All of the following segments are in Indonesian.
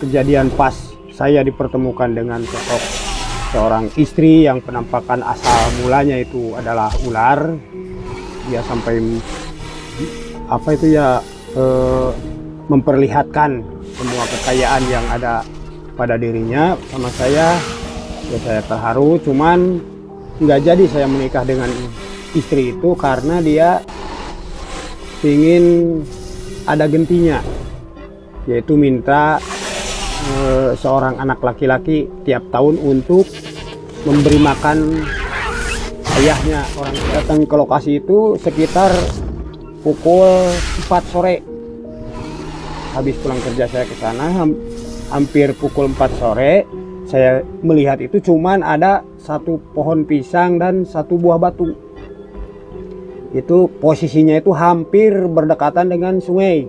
kejadian pas saya dipertemukan dengan sosok seorang istri yang penampakan asal mulanya itu adalah ular. Dia sampai memperlihatkan semua kekayaan yang ada pada dirinya sama saya. Ya saya terharu, cuman nggak jadi saya menikah dengan istri itu karena dia ingin ada gentinya, yaitu minta seorang anak laki-laki tiap tahun untuk memberi makan ayahnya. Orang datang ke lokasi itu sekitar pukul 4 sore. Habis pulang kerja saya ke sana, hampir pukul 4 sore saya melihat itu cuman ada satu pohon pisang dan satu buah batu. Itu posisinya itu hampir berdekatan dengan sungai.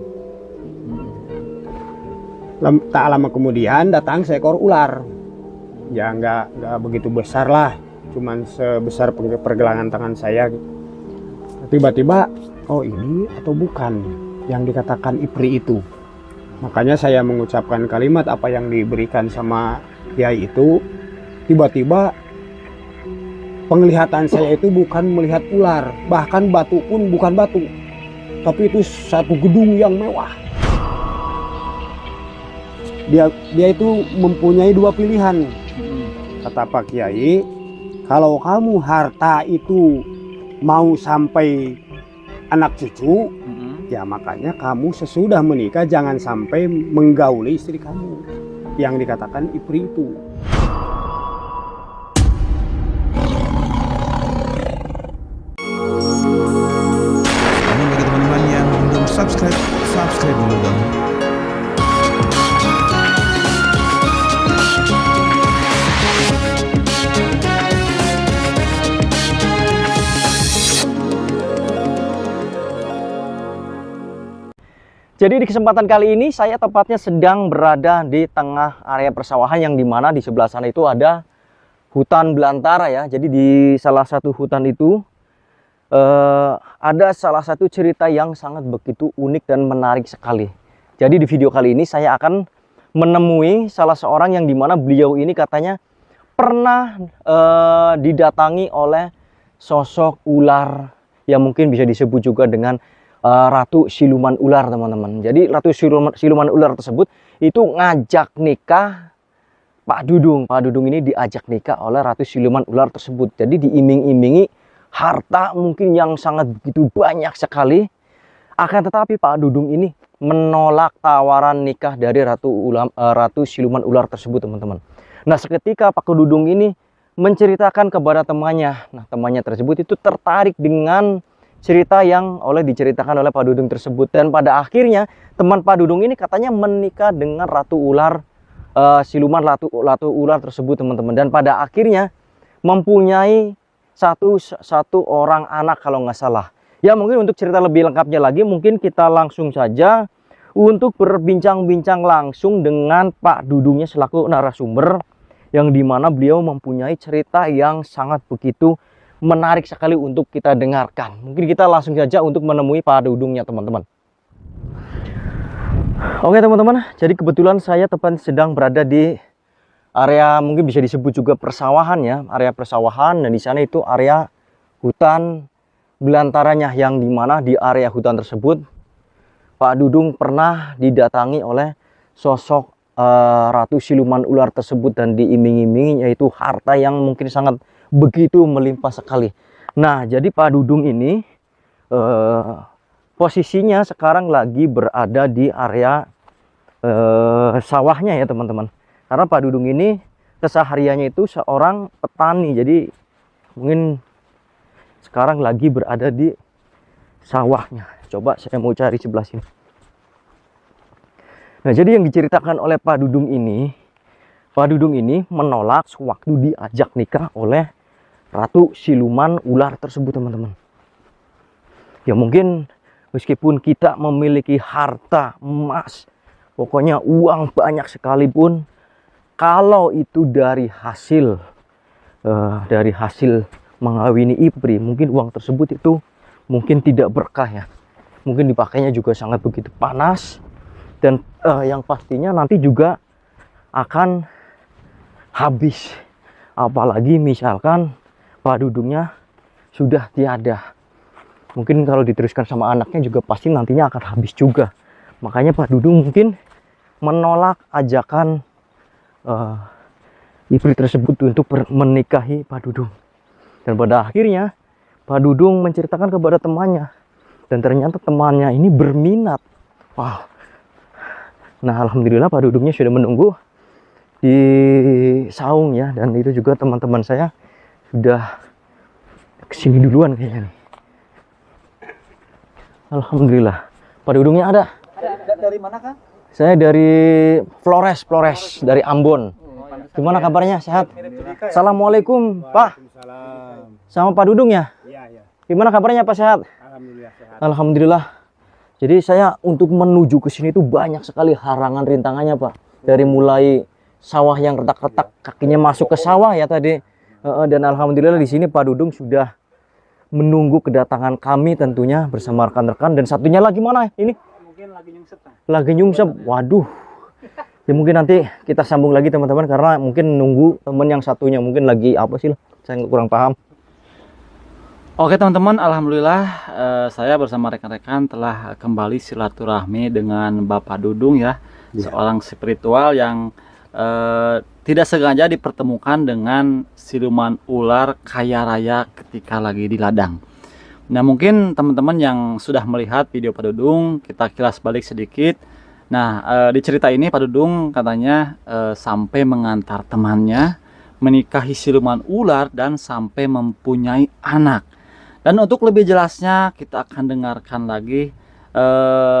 Tak lama kemudian datang seekor ular. Ya nggak begitu besar lah, cuman sebesar pergelangan tangan saya. Tiba-tiba, oh ini atau bukan yang dikatakan Ipri itu. Makanya saya mengucapkan kalimat apa yang diberikan sama kiai itu. Tiba-tiba penglihatan saya itu bukan melihat ular, bahkan batu pun bukan batu, tapi itu satu gedung yang mewah. Dia itu mempunyai dua pilihan. Kata Pak Kiai, kalau kamu harta itu mau sampai anak cucu, ya makanya kamu sesudah menikah jangan sampai menggauli istri kamu yang dikatakan Ipri itu. Namun bagi teman-teman yang belum subscribe dulu dong. Jadi di kesempatan kali ini saya tepatnya sedang berada di tengah area persawahan yang dimana di sebelah sana itu ada hutan belantara ya. Jadi di salah satu hutan itu ada salah satu cerita yang sangat begitu unik dan menarik sekali. Jadi di video kali ini saya akan menemui salah seorang yang dimana beliau ini katanya pernah didatangi oleh sosok ular yang mungkin bisa disebut juga dengan Ratu Siluman Ular, teman-teman. Jadi Ratu Siluman Ular tersebut itu ngajak nikah Pak Dudung. Pak Dudung ini diajak nikah oleh Ratu Siluman Ular tersebut. Jadi diiming-imingi harta mungkin yang sangat begitu banyak sekali. Akan tetapi Pak Dudung ini menolak tawaran nikah dari Ratu Siluman Ular tersebut, teman-teman. Nah, seketika Pak Dudung ini menceritakan kepada temannya. Nah, temannya tersebut itu tertarik dengan cerita yang diceritakan oleh Pak Dudung tersebut, dan pada akhirnya teman Pak Dudung ini katanya menikah dengan Ratu Ular, siluman Ratu Ular tersebut, teman-teman, dan pada akhirnya mempunyai satu orang anak kalau nggak salah. Ya mungkin untuk cerita lebih lengkapnya lagi mungkin kita langsung saja untuk berbincang-bincang langsung dengan Pak Dudungnya selaku narasumber, yang dimana beliau mempunyai cerita yang sangat begitu menarik sekali untuk kita dengarkan. Mungkin kita langsung saja untuk menemui Pak Dudungnya, teman-teman. Oke teman-teman, jadi kebetulan saya tepat sedang berada di area mungkin bisa disebut juga persawahan ya, area persawahan, dan di sana itu area hutan belantaranya, yang dimana di area hutan tersebut Pak Dudung pernah didatangi oleh sosok Ratu Siluman Ular tersebut dan diiming-imingi yaitu harta yang mungkin sangat begitu melimpah sekali. Nah, jadi Pak Dudung ini posisinya sekarang lagi berada di area sawahnya ya, teman-teman. Karena Pak Dudung ini kesehariannya itu seorang petani. Jadi mungkin sekarang lagi berada di sawahnya. Coba saya mau cari sebelah sini. Nah, jadi yang diceritakan oleh Pak Dudung ini, Pak Dudung ini menolak sewaktu diajak nikah oleh Ratu Siluman Ular tersebut, teman-teman. Ya mungkin meskipun kita memiliki harta emas, pokoknya uang banyak sekalipun, kalau itu dari hasil mengawini Ipri, mungkin uang tersebut itu mungkin tidak berkah ya. Mungkin dipakainya juga sangat begitu panas, dan yang pastinya nanti juga akan habis, apalagi misalkan Pak Dudungnya sudah tiada. Mungkin kalau diteruskan sama anaknya juga pasti nantinya akan habis juga. Makanya Pak Dudung mungkin menolak ajakan Iprit tersebut untuk menikahi Pak Dudung. Dan pada akhirnya Pak Dudung menceritakan kepada temannya, dan ternyata temannya ini berminat. Wow. Nah, alhamdulillah Pak Dudungnya sudah menunggu di saung ya, dan itu juga teman-teman saya sudah kesini duluan kayaknya nih. Alhamdulillah. Pak Dudungnya ada. Dari mana, Kang? Saya dari Flores, dari Ambon. Gimana kabarnya? Sehat? Assalamualaikum, Pak. Sama Pak Dudung ya? Iya. Gimana kabarnya Pak, sehat? Alhamdulillah sehat. Alhamdulillah. Jadi saya untuk menuju ke sini itu banyak sekali harangan rintangannya, Pak. Dari mulai sawah yang retak-retak, kakinya masuk ke sawah ya tadi. Dan alhamdulillah di sini Pak Dudung sudah menunggu kedatangan kami tentunya bersama rekan-rekan. Dan satunya lagi mana ini? Mungkin lagi nyungsep. Lagi nyungsep. Waduh. Ya mungkin nanti kita sambung lagi teman-teman, karena mungkin nunggu teman yang satunya mungkin lagi apa sih lah. Saya kurang paham. Oke teman-teman, alhamdulillah saya bersama rekan-rekan telah kembali silaturahmi dengan Bapak Dudung ya, seorang spiritual yang tidak sengaja dipertemukan dengan siluman ular kaya raya ketika lagi di ladang. Nah, mungkin teman-teman yang sudah melihat video Pak Dudung, kita kilas balik sedikit. Nah, di cerita ini Pak Dudung katanya sampai mengantar temannya menikahi siluman ular dan sampai mempunyai anak. Dan untuk lebih jelasnya kita akan dengarkan lagi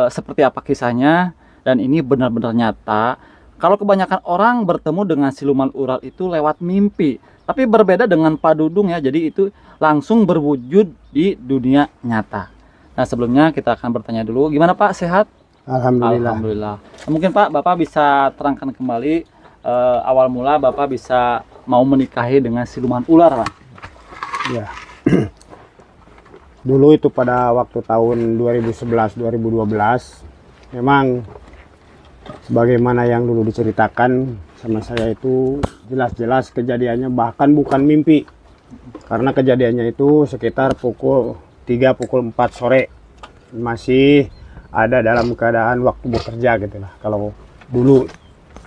seperti apa kisahnya. Dan ini benar-benar nyata. Kalau kebanyakan orang bertemu dengan siluman ular itu lewat mimpi. Tapi berbeda dengan Pak Dudung ya. Jadi itu langsung berwujud di dunia nyata. Nah, sebelumnya kita akan bertanya dulu. Gimana Pak, sehat? Alhamdulillah. Alhamdulillah. Nah, mungkin Pak, Bapak bisa terangkan kembali awal mula Bapak bisa mau menikahi dengan siluman ular Pak? Ya. Dulu itu pada waktu tahun 2011-2012 memang sebagaimana yang dulu diceritakan sama saya itu jelas-jelas kejadiannya, bahkan bukan mimpi, karena kejadiannya itu sekitar pukul 3 pukul 4 sore, masih ada dalam keadaan waktu bekerja gitu lah kalau dulu,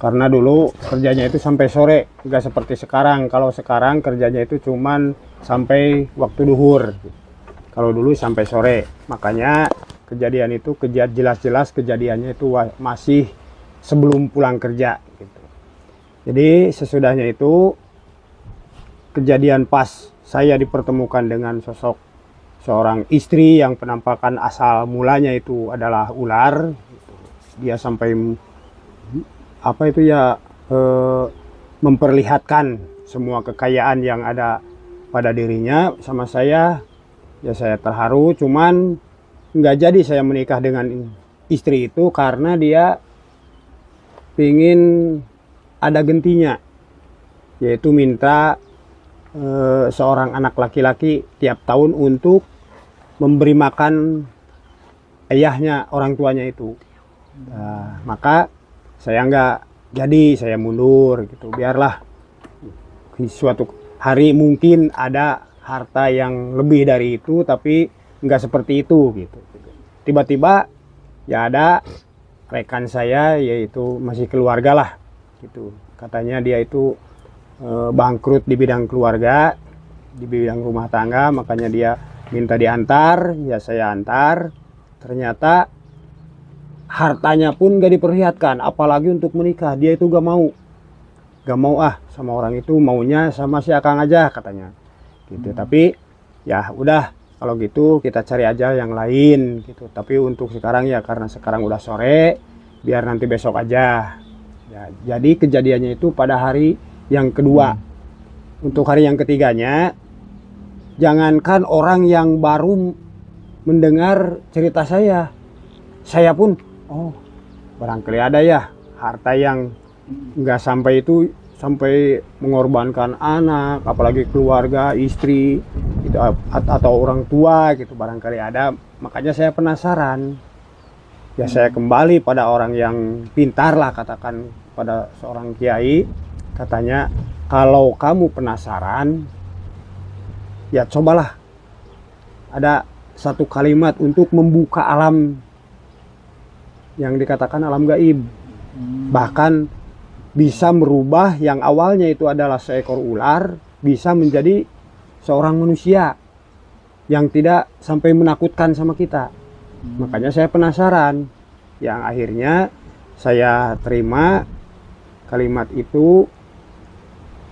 karena dulu kerjanya itu sampai sore, nggak seperti sekarang. Kalau sekarang kerjanya itu cuman sampai waktu duhur. Kalau dulu sampai sore, makanya kejadian itu jelas-jelas kejadiannya itu masih sebelum pulang kerja gitu. Jadi sesudahnya itu kejadian pas saya dipertemukan dengan sosok seorang istri yang penampakan asal mulanya itu adalah ular. Dia sampai apa itu ya memperlihatkan semua kekayaan yang ada pada dirinya sama saya. Ya saya terharu, cuman nggak jadi saya menikah dengan istri itu karena dia ingin ada gentinya, yaitu minta seorang anak laki-laki tiap tahun untuk memberi makan ayahnya, orang tuanya itu. Nah, maka saya nggak jadi, saya mundur gitu. Biarlah suatu hari mungkin ada harta yang lebih dari itu, tapi nggak seperti itu gitu. Tiba-tiba ya ada rekan saya, yaitu masih keluarga lah gitu. Katanya dia itu bangkrut di bidang keluarga, di bidang rumah tangga, makanya dia minta diantar. Ya saya antar. Ternyata hartanya pun gak diperlihatkan, apalagi untuk menikah. Dia itu gak mau sama orang itu, maunya sama si Akang aja katanya gitu. Tapi ya udah, kalau gitu kita cari aja yang lain gitu. Tapi untuk sekarang ya, karena sekarang udah sore, biar nanti besok aja ya. Jadi kejadiannya itu pada hari yang kedua. Untuk hari yang ketiganya, jangankan orang yang baru mendengar cerita saya pun oh barangkali ada ya harta yang nggak sampai itu, sampai mengorbankan anak, apalagi keluarga, istri gitu, atau orang tua gitu, barangkali ada. Makanya saya penasaran Ya saya kembali pada orang yang pintar lah, katakan pada seorang kiai, katanya kalau kamu penasaran ya cobalah, ada satu kalimat untuk membuka alam yang dikatakan alam gaib, bahkan bisa merubah yang awalnya itu adalah seekor ular bisa menjadi seorang manusia yang tidak sampai menakutkan sama kita. Makanya saya penasaran, yang akhirnya saya terima kalimat itu.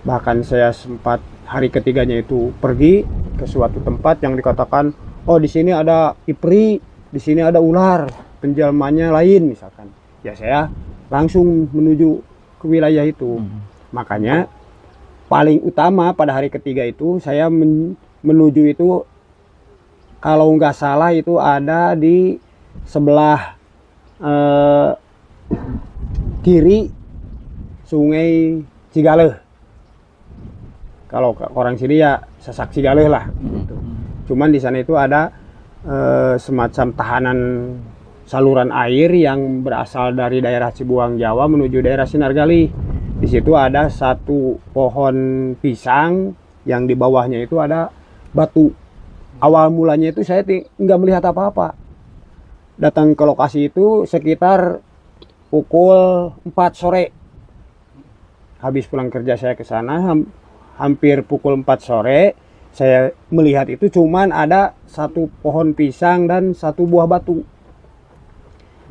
Bahkan saya sempat hari ketiganya itu pergi ke suatu tempat yang dikatakan, oh di sini ada ipri, di sini ada ular, penjelmanya lain misalkan. Ya saya langsung menuju ke wilayah itu. Makanya paling utama pada hari ketiga itu saya menuju itu, kalau nggak salah itu ada di sebelah kiri Sungai Cigaleh. Kalau orang sini ya Sasak Cigaleh lah. Gitu. Cuman di sana itu ada semacam tahanan saluran air yang berasal dari daerah Cibuang Jawa menuju daerah Sinargali. Di situ ada satu pohon pisang yang di bawahnya itu ada batu. Awal mulanya itu saya nggak melihat apa-apa. Datang ke lokasi itu sekitar pukul 4 sore. Habis pulang kerja saya ke sana, hampir pukul 4 sore. Saya melihat itu cuman ada satu pohon pisang dan satu buah batu.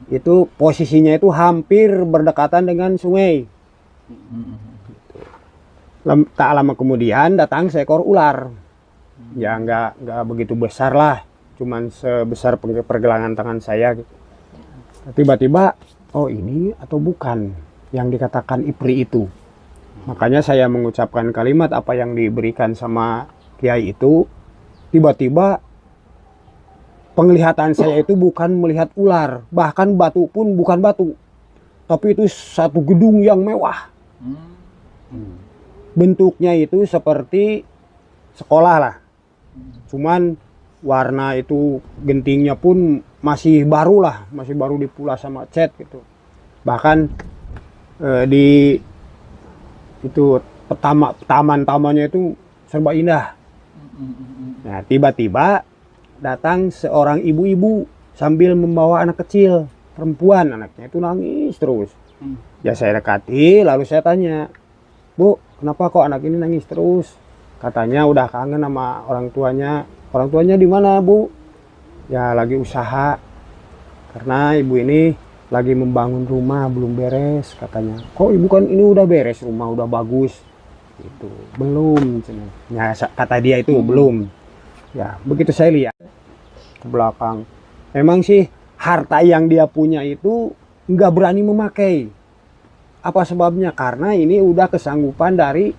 Itu posisinya itu hampir berdekatan dengan sungai. Tak lama kemudian datang seekor ular. Ya nggak begitu besar lah, cuman sebesar pergelangan tangan saya. Tiba-tiba, oh ini atau bukan yang dikatakan ipri itu. Makanya saya mengucapkan kalimat apa yang diberikan sama kiai itu. Tiba-tiba penglihatan saya itu bukan melihat ular, bahkan batu pun bukan batu, tapi itu satu gedung yang mewah. Bentuknya itu seperti sekolah lah. Cuman warna itu gentingnya pun masih baru lah, masih baru dipulas sama cat gitu. Bahkan di itu taman-tamannya itu serba indah. Nah, tiba-tiba datang seorang ibu-ibu sambil membawa anak kecil, perempuan, anaknya itu nangis terus. Ya saya dekati, lalu saya tanya, Bu, kenapa kok anak ini nangis terus? Katanya udah kangen sama orang tuanya. Orang tuanya di mana, Bu? Ya lagi usaha. Karena ibu ini lagi membangun rumah belum beres katanya. Kok ibu kan ini udah beres, rumah udah bagus. Itu belum. Ya, kata dia itu belum. Ya begitu saya lihat ke belakang. Emang sih harta yang dia punya itu nggak berani memakai. Apa sebabnya? Karena ini udah kesanggupan dari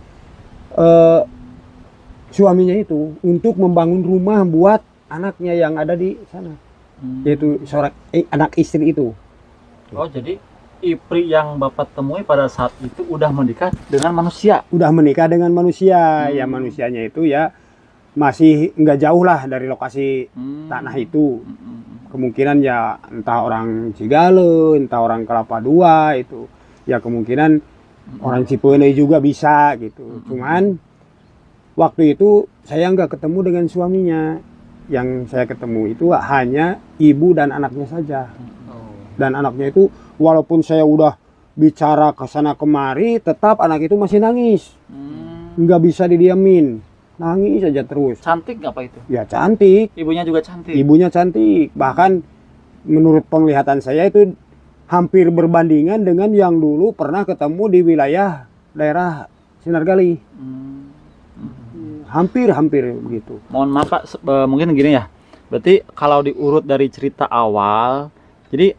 suaminya itu untuk membangun rumah buat anaknya yang ada di sana, yaitu seorang anak istri itu. Oh, jadi ipri yang Bapak temui pada saat itu udah menikah dengan manusia? Udah menikah dengan manusia. Ya manusianya itu ya masih nggak jauh lah dari lokasi tanah itu. Kemungkinan ya entah orang Cigale, entah orang Kelapa Dua itu. Ya kemungkinan orang Cipeuneuh juga bisa gitu. Cuman waktu itu saya nggak ketemu dengan suaminya. Yang saya ketemu itu hanya ibu dan anaknya saja. Dan anaknya itu walaupun saya udah bicara ke sana kemari, tetap anak itu masih nangis. Nggak bisa didiamin. Nangis aja terus. Cantik nggak Pak itu? Ya cantik. Ibunya juga cantik? Ibunya cantik. Bahkan menurut penglihatan saya itu hampir berbandingan dengan yang dulu pernah ketemu di wilayah daerah Sinargali. Hampir begitu. Mohon maaf Pak, mungkin gini ya. Berarti kalau diurut dari cerita awal, jadi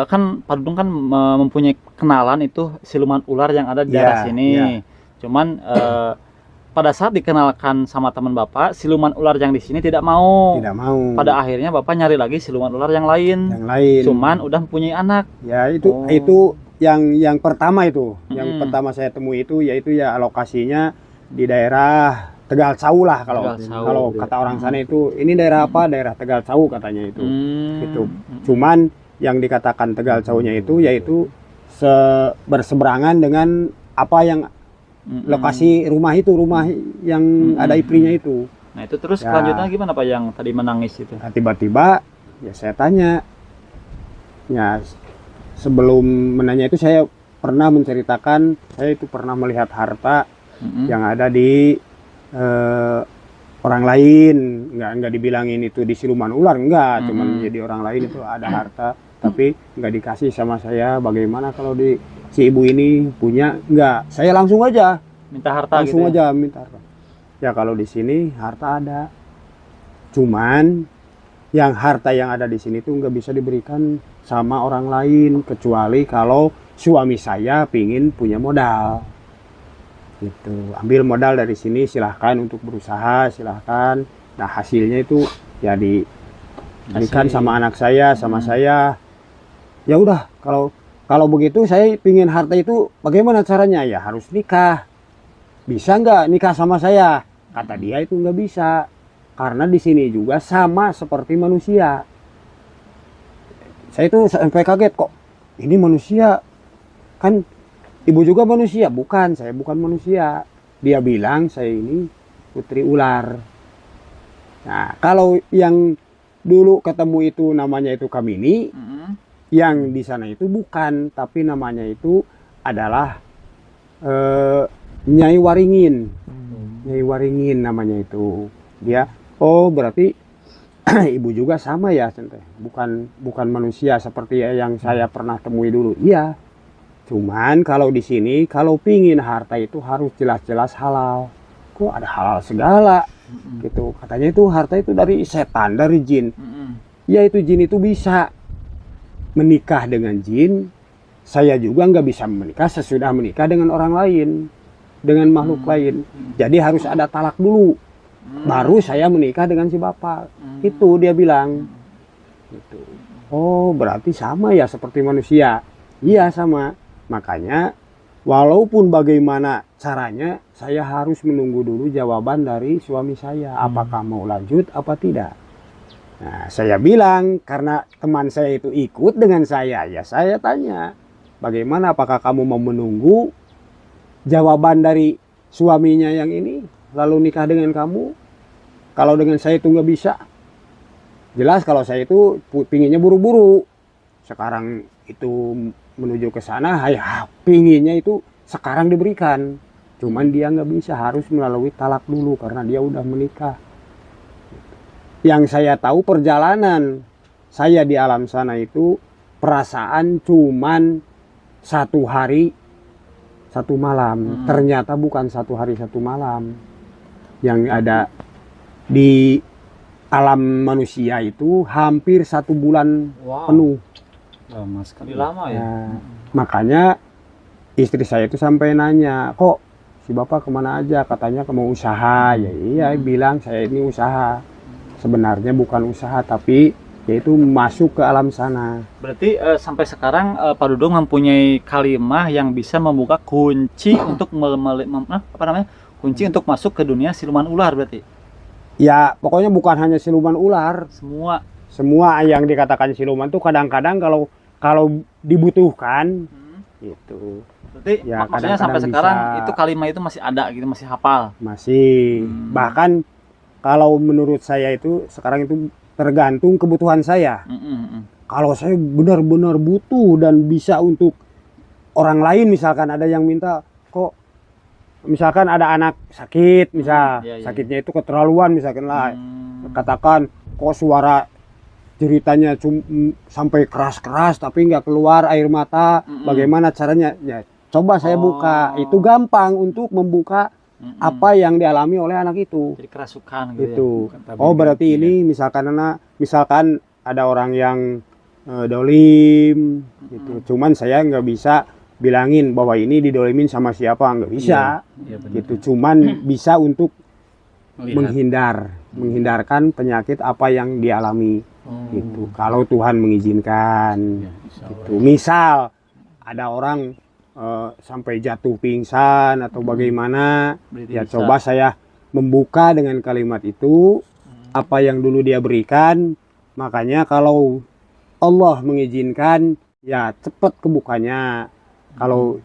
kan Pak Dudung kan mempunyai kenalan itu siluman ular yang ada di daerah sini. Cuman pada saat dikenalkan sama teman Bapak, siluman ular yang di sini tidak mau. Tidak mau. Pada akhirnya Bapak nyari lagi siluman ular yang lain. Yang lain. Cuman udah mempunyai anak. Ya itu yang pertama itu. Yang pertama saya temui itu yaitu ya lokasinya di daerah Tegal Cau lah kalau kata orang sana itu. Ini daerah apa? Daerah Tegal Cau katanya itu. Gitu. Cuman yang dikatakan Tegal Caunya itu yaitu berseberangan dengan apa yang lokasi rumah yang ada iprinya itu. Nah itu terus Ya. kelanjutannya gimana Pak yang tadi menangis itu? Nah, tiba-tiba ya saya tanya, ya sebelum menanya itu saya pernah menceritakan saya itu pernah melihat harta yang ada di orang lain, nggak dibilangin itu di siluman ular, enggak, cuman jadi orang lain itu ada harta tapi nggak dikasih sama saya. Bagaimana kalau si ibu ini punya? Enggak, saya langsung aja Minta harta langsung gitu ya? aja minta harta. Ya kalau di sini harta ada, cuman yang harta yang ada di sini tuh nggak bisa diberikan sama orang lain kecuali kalau suami saya pingin punya modal. Gitu. Ambil modal dari sini, silahkan untuk berusaha, silahkan. Nah hasilnya itu ya diberikan sama anak saya, sama saya. Ya udah, kalau begitu saya pingin harta itu bagaimana caranya? Ya harus nikah. Bisa nggak nikah sama saya? Kata dia itu nggak bisa, karena di sini juga sama seperti manusia. Saya itu sampai kaget, kok ini manusia, kan ibu juga manusia. Bukan, saya bukan manusia. Dia bilang saya ini putri ular. Nah kalau yang dulu ketemu itu namanya itu Kamini, yang di sana itu bukan, tapi namanya itu adalah Nyai Waringin. Nyai Waringin namanya itu. Dia, oh berarti ibu juga sama ya, bukan manusia seperti yang saya pernah temui dulu. Iya. Cuman kalau di sini kalau pingin harta itu harus jelas-jelas halal. Kok ada halal segala? Gitu. Katanya itu harta itu dari setan, dari jin. Ya itu jin itu bisa menikah dengan jin. Saya juga nggak bisa menikah sesudah menikah dengan orang lain, dengan makhluk lain. Jadi harus ada talak dulu, baru saya menikah dengan si bapak. Itu dia bilang. Gitu. Oh berarti sama ya seperti manusia. Iya sama. Makanya walaupun bagaimana caranya, saya harus menunggu dulu jawaban dari suami saya. Apakah mau lanjut apa tidak. Nah saya bilang karena teman saya itu ikut dengan saya, ya saya tanya, bagaimana, apakah kamu mau menunggu jawaban dari suaminya yang ini lalu nikah dengan kamu? Kalau dengan saya itu nggak bisa. Jelas kalau saya itu pinginnya buru-buru. Sekarang itu menuju ke sana, ya pinginnya itu sekarang diberikan. Cuman dia nggak bisa, harus melalui talak dulu karena dia udah menikah. Yang saya tahu perjalanan saya di alam sana itu perasaan cuman 1 hari 1 malam. Ternyata bukan 1 hari 1 malam. Yang ada di alam manusia itu hampir 1 bulan penuh. Lama sekali. Lama ya. Nah, makanya istri saya itu sampai nanya, kok si bapak kemana aja? Katanya mau usaha. Ya iya, bilang saya ini usaha. Sebenarnya bukan usaha, tapi yaitu masuk ke alam sana. Berarti sampai sekarang Pak Dudung mempunyai kalimah yang bisa membuka kunci untuk kunci untuk masuk ke dunia siluman ular berarti. Ya pokoknya bukan hanya siluman ular. Semua yang dikatakan siluman tuh kadang-kadang kalau dibutuhkan gitu. Berarti Ya, maksudnya kadang-kadang sampai sekarang bisa. itu kalimah itu masih ada gitu, masih hafal. Masih. Bahkan kalau menurut saya itu sekarang itu tergantung kebutuhan saya. Kalau saya benar-benar butuh dan bisa untuk orang lain, misalkan ada yang minta, kok misalkan ada anak sakit, sakitnya itu keterlaluan misalkan lah, katakan kok suara ceritanya sampai keras-keras tapi nggak keluar air mata, bagaimana caranya? Ya coba saya buka, itu gampang untuk membuka apa yang dialami oleh anak itu. Jadi kerasukan gitu. Ya. Oh berarti ini misalkan ada orang yang dolim gitu. Cuman saya nggak bisa bilangin bahwa ini didolimin sama siapa, nggak bisa. Gitu. Cuman bisa untuk menghindarkan penyakit apa yang dialami. Gitu. Kalau Tuhan mengizinkan. Gitu. Misal ada orang sampai jatuh pingsan atau bagaimana, ya bisa. Coba saya membuka dengan kalimat itu apa yang dulu dia berikan. Makanya kalau Allah mengizinkan ya cepat kebukanya. Kalau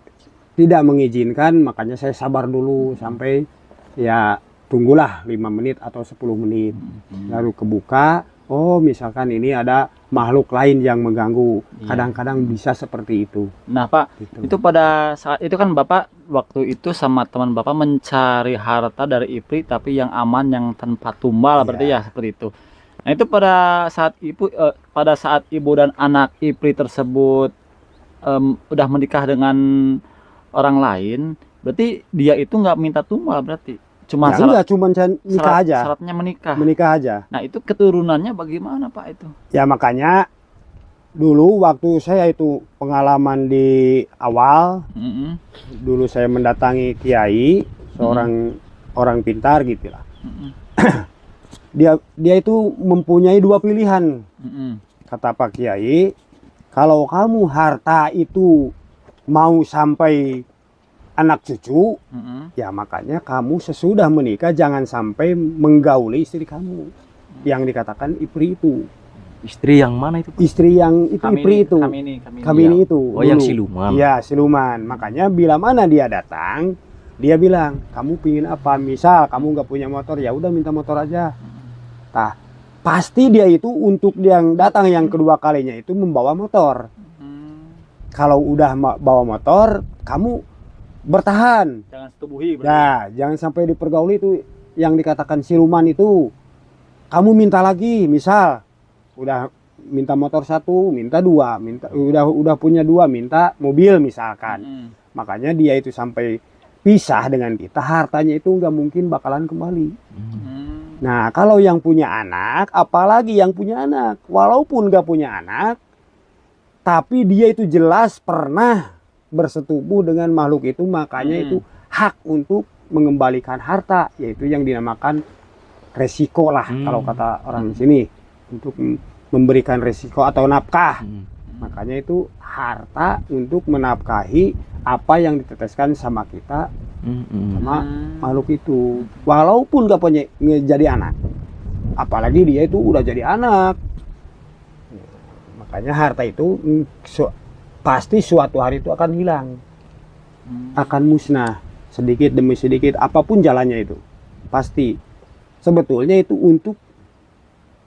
tidak mengizinkan makanya saya sabar dulu sampai ya tunggulah 5 menit atau 10 menit lalu kebuka. Oh misalkan ini ada makhluk lain yang mengganggu. Iya. Kadang-kadang bisa seperti itu. Nah Pak, Gitu. itu pada saat itu kan Bapak waktu itu sama teman Bapak mencari harta dari Ipri tapi yang aman, yang tanpa tumbal, Iya. berarti ya seperti itu. Nah itu pada saat ibu dan anak Ipri tersebut udah menikah dengan orang lain, berarti dia itu nggak minta tumbal, berarti cuma Ya, enggak, cuman nikah aja. syaratnya menikah. Menikah aja. Nah itu keturunannya bagaimana Pak itu? Ya makanya dulu waktu saya itu pengalaman di awal, Mm-mm. dulu saya mendatangi kiai, seorang orang pintar gitu lah. Mm-mm. Dia itu mempunyai 2 pilihan. Mm-mm. Kata Pak Kiai, kalau kamu harta itu mau sampai anak cucu, Mm-mm. ya makanya kamu sesudah menikah jangan sampai menggauli istri kamu. Yang dikatakan Ipri itu. Istri yang mana itu Pak? Istri yang itu Ipri itu. Kami ini itu. Oh yang dulu. siluman. Iya, siluman. Makanya bila mana dia datang, dia bilang, kamu pingin apa? Misal kamu nggak punya motor, ya udah minta motor aja. Nah, pasti dia itu untuk yang datang yang kedua kalinya itu membawa motor. Kalau udah bawa motor, kamu bertahan. Jangan setubuhi berarti. Ya, jangan sampai dipergauli itu yang dikatakan siluman itu. Kamu minta lagi, misal udah minta motor 1, minta 2, minta udah punya 2, minta mobil misalkan. Mm. Makanya dia itu sampai pisah dengan kita, hartanya itu nggak mungkin bakalan kembali. Mm. Nah, kalau yang punya anak, apalagi yang punya anak, walaupun nggak punya anak, tapi dia itu jelas pernah bersetubuh dengan makhluk itu, makanya itu hak untuk mengembalikan harta, yaitu yang dinamakan resiko lah kalau kata orang sini, untuk memberikan resiko atau nafkah. Makanya itu harta untuk menafkahi apa yang diteteskan sama kita sama makhluk itu, walaupun gak punya jadi anak, apalagi dia itu udah jadi anak. Makanya harta itu pasti suatu hari itu akan hilang, akan musnah sedikit demi sedikit, apapun jalannya itu pasti. Sebetulnya itu untuk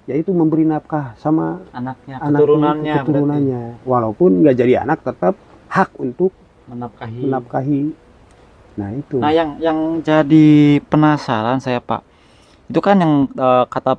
yaitu memberi nafkah sama Anaknya, anaknya, keturunannya. Walaupun nggak jadi anak, tetap hak untuk berarti menafkahi. Nah itu. Nah yang jadi penasaran saya Pak, itu kan yang kata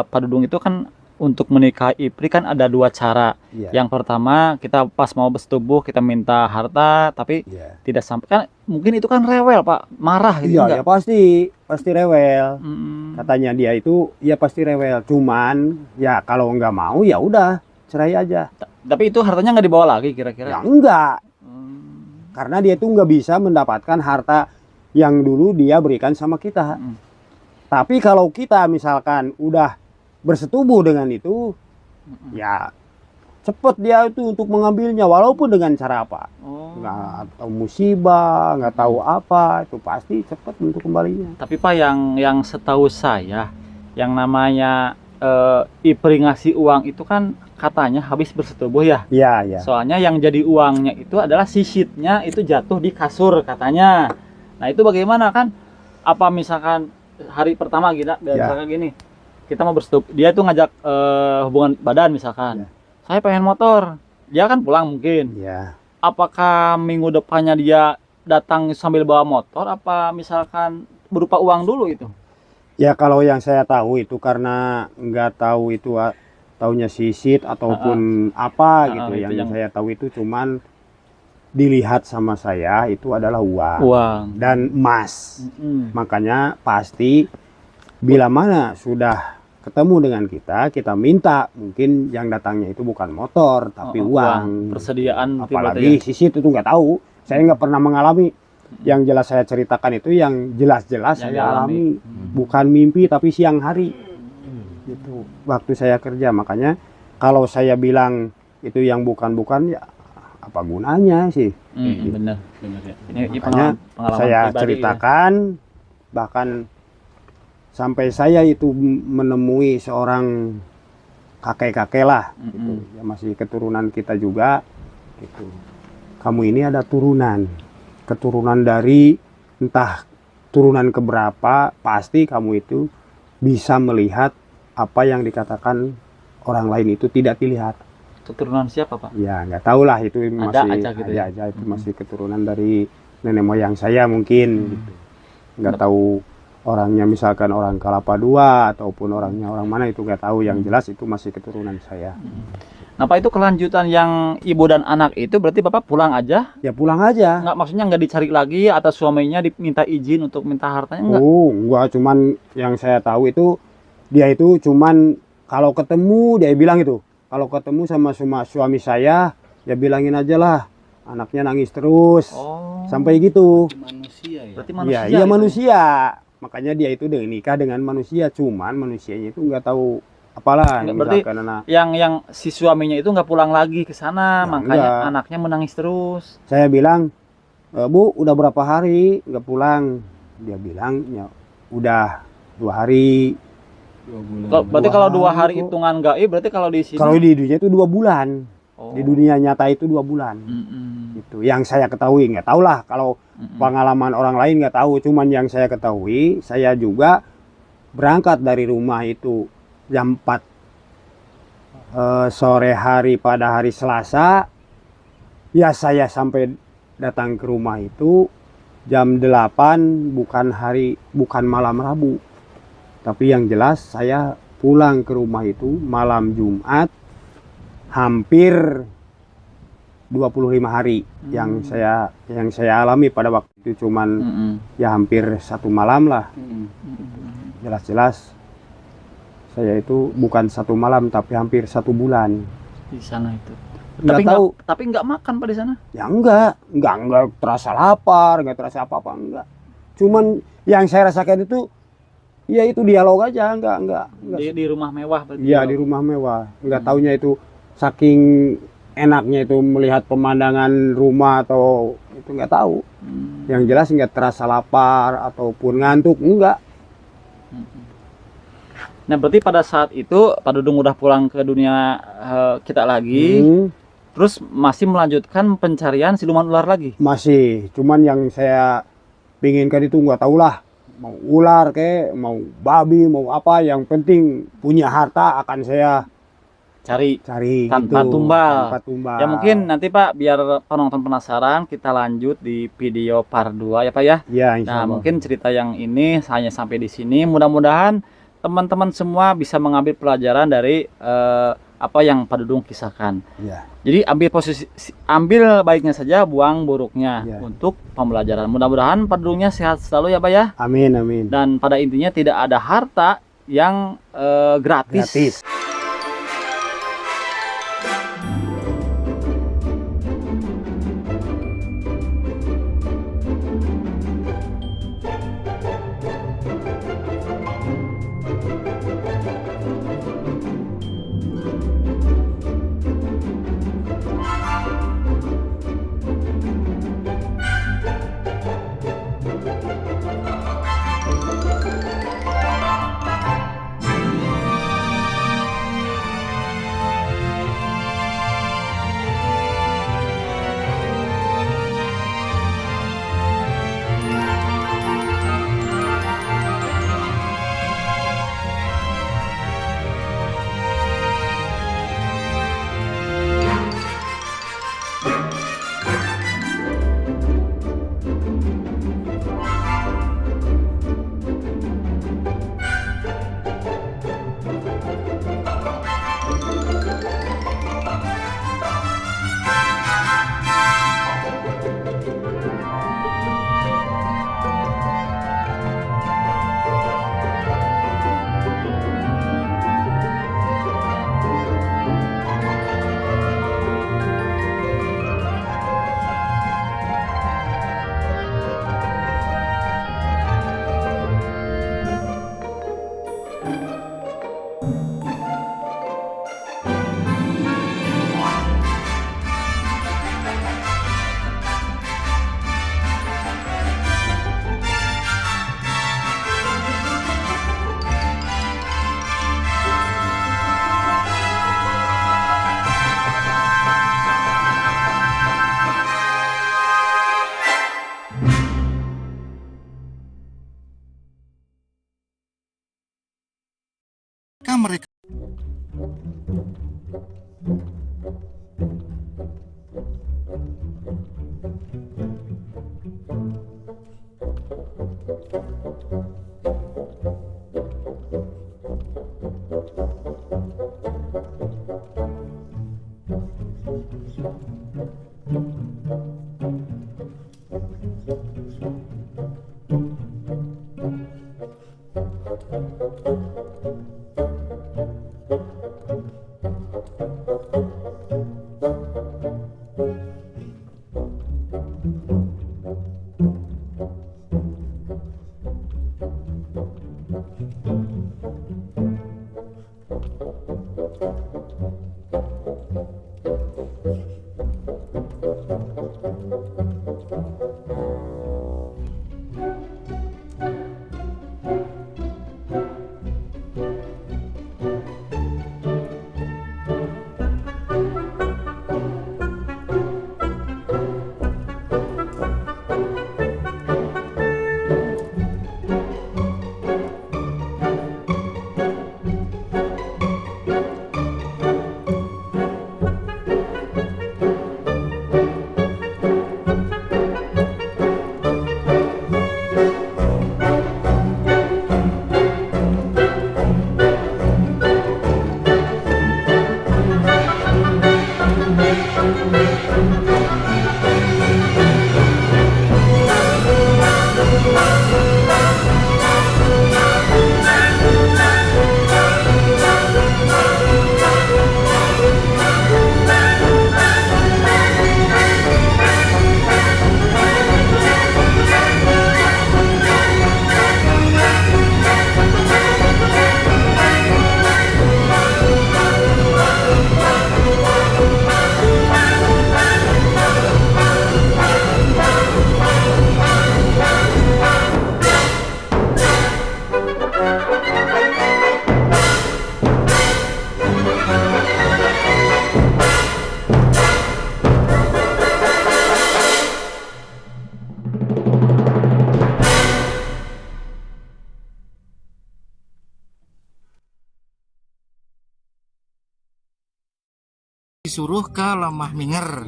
Pak Dudung itu kan untuk menikahi Ipri kan ada 2 cara. Iya. Yang pertama kita pas mau bersetubuh kita minta harta tapi Iya. tidak sampai, kan mungkin itu kan rewel Pak, marah gitu. Iya, ya pasti rewel. Mm. Katanya dia itu ya pasti rewel. Cuman ya kalau nggak mau ya udah cerai aja. Tapi itu hartanya nggak dibawa lagi Ya kira-kira? enggak, Hmm. karena dia itu nggak bisa mendapatkan harta yang dulu dia berikan sama kita. Mm. Tapi kalau kita misalkan udah bersetubuh dengan itu, ya cepet dia itu untuk mengambilnya, walaupun dengan cara apa, Oh. nggak tahu musibah, nggak tahu apa, itu pasti cepet untuk kembalinya. Tapi Pak yang setahu saya yang namanya Ipri ngasih uang itu kan katanya habis bersetubuh ya. Iya, iya. Soalnya yang jadi uangnya itu adalah sisitnya itu jatuh di kasur katanya. Nah itu bagaimana kan? Apa misalkan hari pertama kita Ya. misalkan gini, kita mau bersetubuh, dia itu ngajak hubungan badan misalkan. Ya. Saya pengen motor, dia kan pulang mungkin. Iya. Apakah minggu depannya dia datang sambil bawa motor? Apa misalkan berupa uang dulu itu? Ya kalau yang saya tahu itu karena nggak tahu itu taunya sisit ataupun apa gitu. itu Yang yang- saya tahu itu cuman dilihat sama saya itu adalah uang Uang. dan emas. Mm-mm. Makanya pasti bila mana sudah ketemu dengan kita minta, mungkin yang datangnya itu bukan motor tapi uang. Persediaan berarti Apalagi ya. sisit itu nggak tahu. Saya nggak pernah mengalami. Yang jelas saya ceritakan itu yang jelas-jelas Yang saya dialami. alami. Bukan mimpi tapi siang hari. Gitu. Waktu saya kerja, makanya kalau saya bilang itu yang bukan-bukan ya apa gunanya sih? Bener ya. Ini Makanya pengalaman saya pribadi ceritakan, bahkan sampai saya itu menemui seorang kakek-kakek lah, gitu. Ya masih keturunan kita juga, gitu. Kamu ini ada keturunan dari entah turunan keberapa, pasti kamu itu bisa melihat apa yang dikatakan orang lain itu tidak dilihat. Keturunan siapa, Pak? Ya nggak tahu lah, itu masih aja gitu ya? aja itu masih keturunan dari nenek moyang saya mungkin, gitu. Nggak tahu orangnya, misalkan orang Kelapa II ataupun orangnya orang mana, itu nggak tahu. Yang jelas itu masih keturunan saya. Nah, Pak, itu kelanjutan yang ibu dan anak itu berarti Bapak pulang aja? Ya pulang aja. Nggak, maksudnya nggak dicari lagi atau suaminya diminta izin untuk minta hartanya? Enggak? Oh, enggak, cuman yang saya tahu itu dia itu cuman kalau ketemu dia bilang itu, kalau ketemu sama suami saya, ya bilangin aja lah, anaknya nangis terus, sampai gitu. Manusia ya? Berarti Ya, manusia iya itu? manusia. Makanya dia itu nikah dengan manusia, cuman manusianya itu nggak tahu apalah. Enggak, berarti Misalkan anak, yang si suaminya itu nggak pulang lagi ke sana, Ya, makanya enggak. anaknya menangis terus. saya bilang, Bu, udah berapa hari nggak pulang? Dia bilang, ya udah 2 hari. Berarti kalau 2 hari kok. hitungan gaib, berarti kalau di sini Kalau di dunia itu 2 bulan. Oh. Di dunia nyata itu 2 bulan. Gitu. Yang saya ketahui, nggak tahu lah kalau pengalaman orang lain nggak tahu. Cuman yang saya ketahui, saya juga berangkat dari rumah itu jam 4 sore hari pada hari Selasa. Ya saya sampai datang ke rumah itu jam 8, bukan malam Rabu. Tapi yang jelas saya pulang ke rumah itu malam Jumat, hampir 25 hari yang saya alami pada waktu itu, cuman ya hampir 1 malam lah. Jelas-jelas saya itu bukan 1 malam tapi hampir 1 bulan. di sana itu. Nggak Tapi tahu. tapi nggak makan Pak di sana. Ya enggak terasa lapar, enggak terasa apa-apa, enggak. Cuman yang saya rasakan itu ya itu dialog aja, enggak. Di rumah mewah berarti. Iya, di rumah mewah. Enggak taunya itu saking enaknya itu melihat pemandangan rumah atau itu enggak tahu. Yang jelas enggak terasa lapar ataupun ngantuk, enggak. Nah, berarti pada saat itu Pak Dudung udah pulang ke dunia kita lagi, terus masih melanjutkan pencarian siluman ular lagi. Masih, cuman yang saya pinginkan itu enggak tahulah. Mau ular ke, mau babi, mau apa, yang penting punya harta akan saya Cari gitu. tanpa tumbal. Tanpa tumbal. Ya mungkin nanti Pak, biar penonton penasaran, kita lanjut di video part 2 ya Pak ya. Ya, insya Nah, Allah. mungkin cerita yang ini hanya sampai di sini. Mudah-mudahan teman-teman semua bisa mengambil pelajaran dari apa yang Pak Dudung kisahkan. Ya. Jadi ambil baiknya saja, buang buruknya Ya. untuk pembelajaran. Mudah-mudahan Pak Dudungnya sehat selalu ya Pak ya. Amin, amin. Dan pada intinya tidak ada harta yang gratis. Gratis. Disuruh ke Lemah Minger.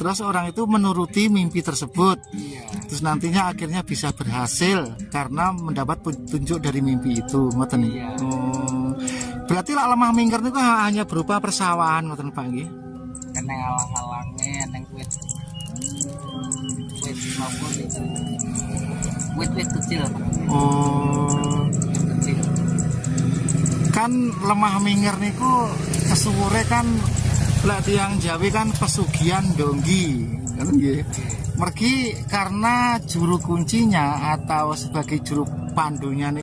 Terus orang itu menuruti mimpi tersebut. Terus nantinya akhirnya bisa berhasil karena mendapat petunjuk dari mimpi itu, ngoten nih. Berarti lah Lemah Minger itu hanya berupa persawahan, ngoten Pak nggih. Kena alang-alangnya neng wit mabur itu. Wit kecil. Kecil. Kan Lemah Minger niku kesuwure kan lek tiyang Jawi kan pesugihan donggi, kan nggih. Mergi karena juru kuncinya atau sebagai juru pandunya